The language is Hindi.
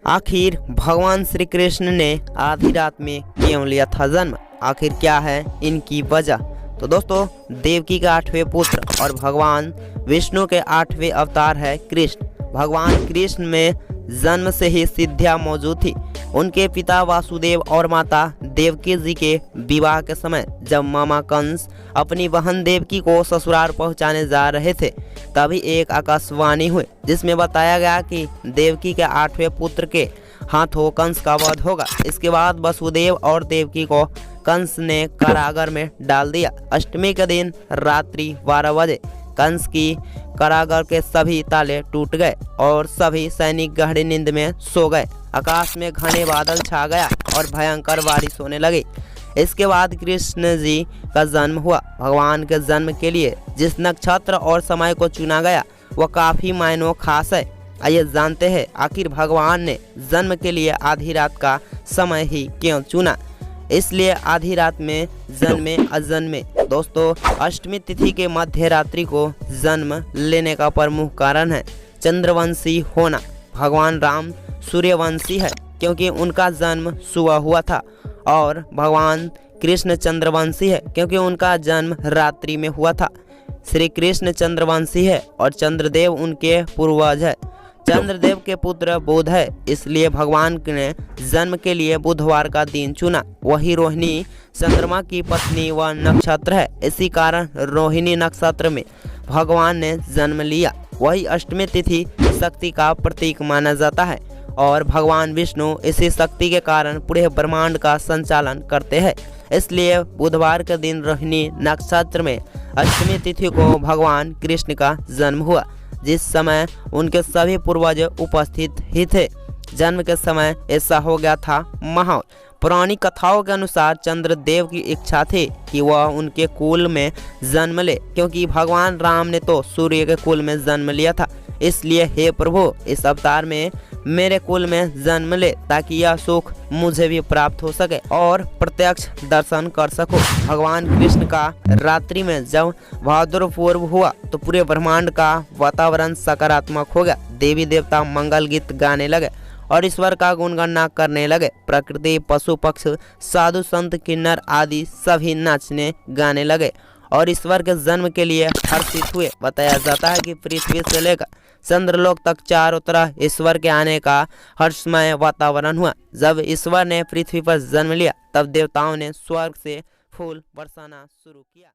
आखिर भगवान श्री कृष्ण ने आधी रात में क्यों लिया था जन्म? आखिर क्या है इनकी वजह? तो दोस्तों, देवकी के 8वें पुत्र और भगवान विष्णु के 8वें अवतार है कृष्ण। भगवान कृष्ण में जन्म से ही सिद्धियां मौजूद थी। उनके पिता वासुदेव और माता देवकी जी के विवाह के समय जब मामा कंस अपनी बहन देवकी को ससुराल पहुंचाने जा रहे थे, तभी एक आकाशवाणी हुई जिसमें बताया गया कि देवकी के 8वें पुत्र के हाथों कंस का वध होगा। इसके बाद वसुदेव और देवकी को कंस ने कारागार में डाल दिया। अष्टमी के दिन रात्रि 12 बजे कंस की कारागार के सभी ताले टूट गए और सभी सैनिक गहरी नींद में सो गए। आकाश में घने बादल छा गया और भयंकर बारिश होने लगी। इसके बाद कृष्ण जी का जन्म हुआ। भगवान के जन्म के लिए जिस नक्षत्र और समय को चुना गया वह काफी मायनों खास है। आइए जानते हैं आखिर भगवान ने जन्म के लिए आधी रात का समय ही क्यों चुना। इसलिए आधी रात में जन्मे अजन्मे। दोस्तों, अष्टमी तिथि के मध्य रात्रि को जन्म लेने का प्रमुख कारण है चंद्रवंशी होना। भगवान राम सूर्यवंशी है क्योंकि उनका जन्म सुबह हुआ था, और भगवान कृष्ण चंद्रवंशी है क्योंकि उनका जन्म रात्रि में हुआ था। श्री कृष्ण चंद्रवंशी है और चंद्रदेव उनके पूर्वज है। चंद्रदेव के पुत्र बुध है, इसलिए भगवान ने जन्म के लिए बुधवार का दिन चुना। वही रोहिणी चंद्रमा की पत्नी व नक्षत्र है, इसी कारण रोहिणी नक्षत्र में भगवान ने जन्म लिया। वही अष्टमी तिथि शक्ति का प्रतीक माना जाता है और भगवान विष्णु इसी शक्ति के कारण पूरे ब्रह्मांड का संचालन करते हैं। इसलिए बुधवार के दिन रोहिणी नक्षत्र में अष्टमी तिथि को भगवान कृष्ण का जन्म हुआ, जिस समय उनके सभी पूर्वज उपस्थित ही थे। जन्म के समय ऐसा हो गया था माहौल। पुरानी कथाओं के अनुसार चंद्रदेव की इच्छा थी कि वह उनके कुल में जन्म ले, क्योंकि भगवान राम ने तो सूर्य के कुल में जन्म लिया था। इसलिए हे प्रभु, इस अवतार में मेरे कुल में जन्म ले ताकि यह सुख मुझे भी प्राप्त हो सके और प्रत्यक्ष दर्शन कर सको। भगवान कृष्ण का रात्रि में जब भाद्र पूर्व हुआ तो पूरे ब्रह्मांड का वातावरण सकारात्मक हो गया। देवी देवता मंगल गीत गाने लगे और ईश्वर का गुणगणना करने लगे। प्रकृति, पशु पक्ष, साधु संत, किन्नर आदि सभी नाचने गाने लगे और ईश्वर के जन्म के लिए हर्षित हुए। बताया जाता है कि पृथ्वी से लेकर चंद्रलोक तक चारों तरफ ईश्वर के आने का हर्षमय वातावरण हुआ। जब ईश्वर ने पृथ्वी पर जन्म लिया तब देवताओं ने स्वर्ग से फूल बरसाना शुरू किया।